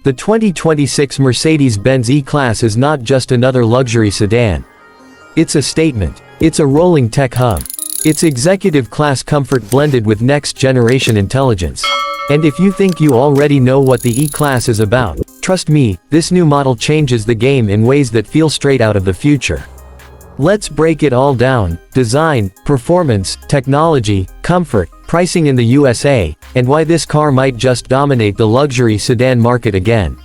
The 2026 Mercedes-Benz E-Class is not just another luxury sedan. It's a statement. It's a rolling tech hub. It's executive class comfort blended with next-generation intelligence. And if you think you already know what the E-Class is about, trust me, this new model changes the game in ways that feel straight out of the future. Let's break it all down: design, performance, technology, comfort, pricing in the USA, and why this car might just dominate the luxury sedan market again.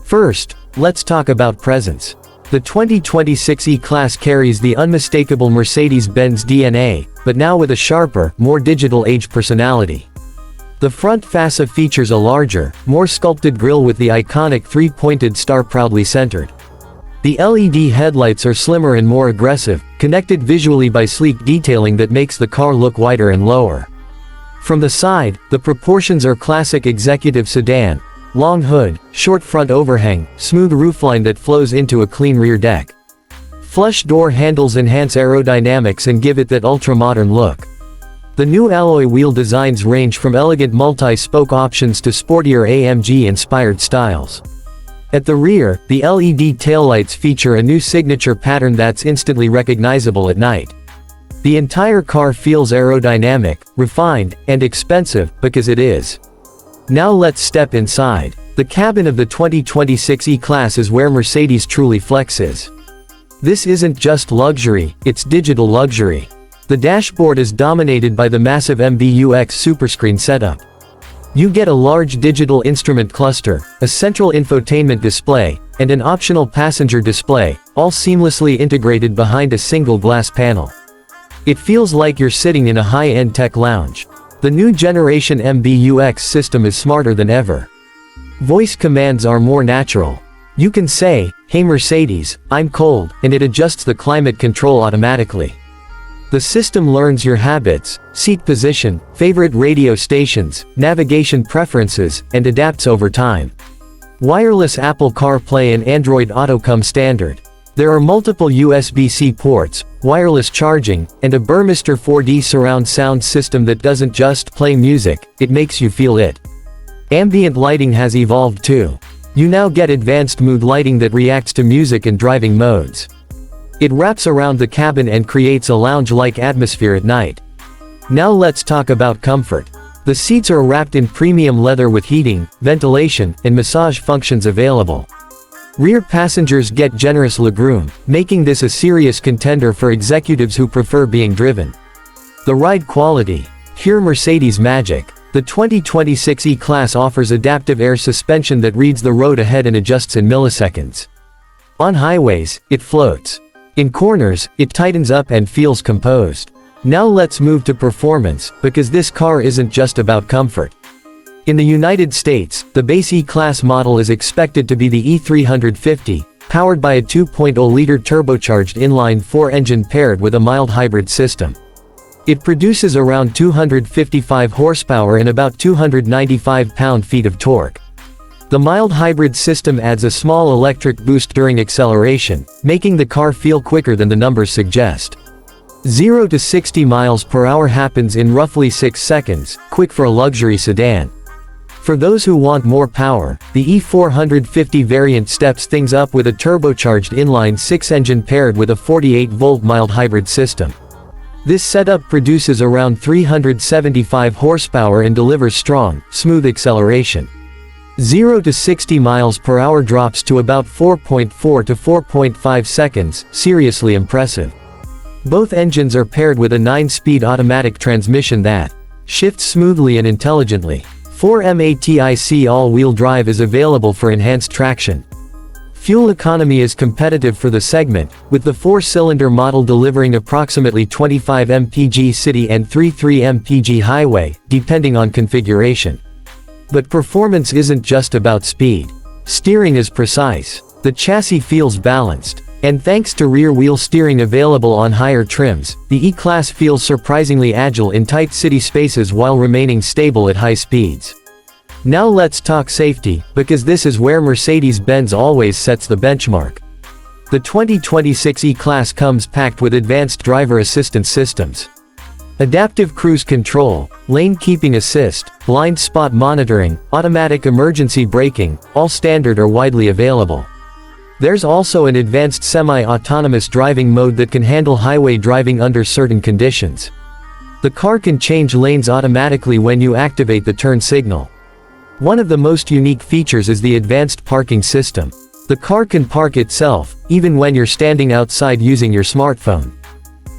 First, let's talk about presence. The 2026 E-Class carries the unmistakable Mercedes-Benz DNA, but now with a sharper, more digital age personality. The front fascia features a larger, more sculpted grille with the iconic three-pointed star proudly centered. The LED headlights are slimmer and more aggressive, connected visually by sleek detailing that makes the car look wider and lower. From the side, the proportions are classic executive sedan: long hood, short front overhang, smooth roofline that flows into a clean rear deck. Flush door handles enhance aerodynamics and give it that ultra-modern look. The new alloy wheel designs range from elegant multi-spoke options to sportier AMG-inspired styles. At the rear, the LED taillights feature a new signature pattern that's instantly recognizable at night. The entire car feels aerodynamic, refined, and expensive, because it is. Now let's step inside. The cabin of the 2026 E-Class is where Mercedes truly flexes. This isn't just luxury, it's digital luxury. The dashboard is dominated by the massive MBUX Superscreen setup. You get a large digital instrument cluster, a central infotainment display, and an optional passenger display, all seamlessly integrated behind a single glass panel. It feels like you're sitting in a high-end tech lounge. The new generation MBUX system is smarter than ever. Voice commands are more natural. You can say, "Hey Mercedes, I'm cold," and it adjusts the climate control automatically. The system learns your habits, seat position, favorite radio stations, navigation preferences, and adapts over time. Wireless Apple CarPlay and Android Auto come standard. There are multiple USB-C ports, wireless charging, and a Burmester 4D surround sound system that doesn't just play music, it makes you feel it. Ambient lighting has evolved too. You now get advanced mood lighting that reacts to music and driving modes. It wraps around the cabin and creates a lounge-like atmosphere at night. Now let's talk about comfort. The seats are wrapped in premium leather with heating, ventilation, and massage functions available. Rear passengers get generous legroom, making this a serious contender for executives who prefer being driven. The ride quality. Pure Mercedes magic. The 2026 E-Class offers adaptive air suspension that reads the road ahead and adjusts in milliseconds. On highways, it floats. In corners, it tightens up and feels composed. Now let's move to performance, because this car isn't just about comfort. In the United States, the base E-Class model is expected to be the E350, powered by a 2.0-liter turbocharged inline-4 engine paired with a mild hybrid system. It produces around 255 horsepower and about 295 pound-feet of torque. The mild hybrid system adds a small electric boost during acceleration, making the car feel quicker than the numbers suggest. 0 to 60 miles per hour happens in roughly 6 seconds, quick for a luxury sedan. For those who want more power, the E450 variant steps things up with a turbocharged inline-6 engine paired with a 48-volt mild hybrid system. This setup produces around 375 horsepower and delivers strong, smooth acceleration. 0 to 60 miles per hour drops to about 4.4 to 4.5 seconds, seriously impressive. Both engines are paired with a 9-speed automatic transmission that shifts smoothly and intelligently. 4MATIC all-wheel drive is available for enhanced traction. Fuel economy is competitive for the segment, with the 4-cylinder model delivering approximately 25 mpg city and 33 mpg highway, depending on configuration. But performance isn't just about speed. Steering is precise. The chassis feels balanced. And thanks to rear-wheel steering available on higher trims, the E-Class feels surprisingly agile in tight city spaces while remaining stable at high speeds. Now let's talk safety, because this is where Mercedes-Benz always sets the benchmark. The 2026 E-Class comes packed with advanced driver assistance systems. Adaptive cruise control, lane keeping assist, blind spot monitoring, automatic emergency braking, all standard or widely available. There's also an advanced semi-autonomous driving mode that can handle highway driving under certain conditions. The car can change lanes automatically when you activate the turn signal. One of the most unique features is the advanced parking system. The car can park itself, even when you're standing outside using your smartphone.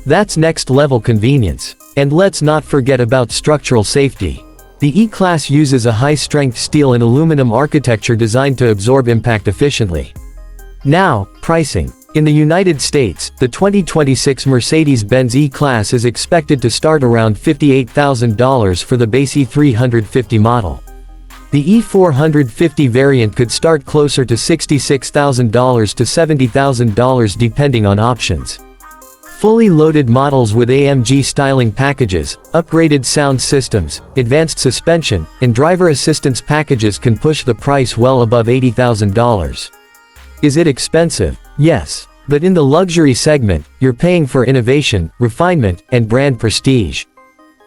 That's next-level convenience. And let's not forget about structural safety. The E-Class uses a high-strength steel and aluminum architecture designed to absorb impact efficiently. Now, pricing. In the United States, the 2026 Mercedes-Benz E-Class is expected to start around $58,000 for the base E350 model. The E450 variant could start closer to $66,000 to $70,000 depending on options. Fully loaded models with AMG styling packages, upgraded sound systems, advanced suspension, and driver assistance packages can push the price well above $80,000. Is it expensive? Yes. But in the luxury segment, you're paying for innovation, refinement, and brand prestige.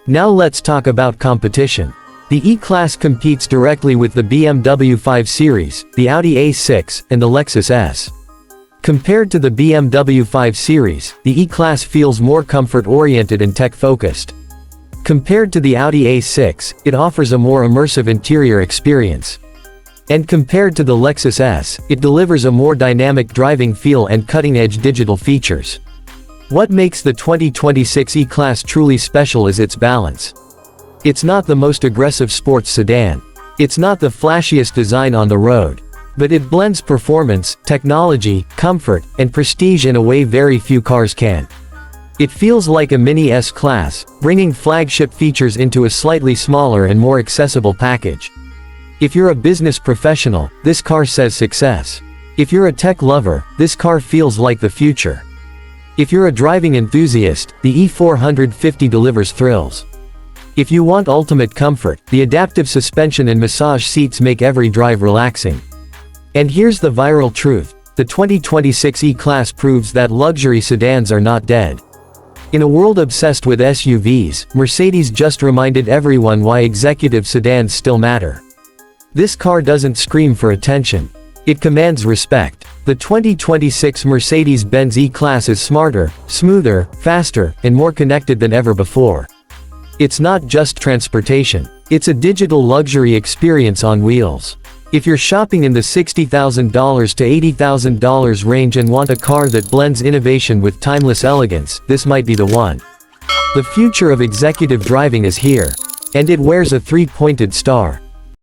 Now let's talk about competition. The E-Class competes directly with the BMW 5 Series, the Audi A6, and the Lexus S. Compared to the BMW 5 Series, the E-Class feels more comfort-oriented and tech-focused. Compared to the Audi A6, it offers a more immersive interior experience. And compared to the Lexus S, it delivers a more dynamic driving feel and cutting-edge digital features. What makes the 2026 E-Class truly special is its balance. It's not the most aggressive sports sedan. It's not the flashiest design on the road. But it blends performance, technology, comfort, and prestige in a way very few cars can. It feels like a mini S-Class, bringing flagship features into a slightly smaller and more accessible package. If you're a business professional, this car says success. If you're a tech lover, this car feels like the future. If you're a driving enthusiast, the E450 delivers thrills. If you want ultimate comfort, the adaptive suspension and massage seats make every drive relaxing. And here's the viral truth. The 2026 E-Class proves that luxury sedans are not dead. In a world obsessed with SUVs, Mercedes just reminded everyone why executive sedans still matter. This car doesn't scream for attention. It commands respect. The 2026 Mercedes-Benz E-Class is smarter, smoother, faster, and more connected than ever before. It's not just transportation. It's a digital luxury experience on wheels. If you're shopping in the $60,000 to $80,000 range and want a car that blends innovation with timeless elegance, this might be the one. The future of executive driving is here. And it wears a three-pointed star.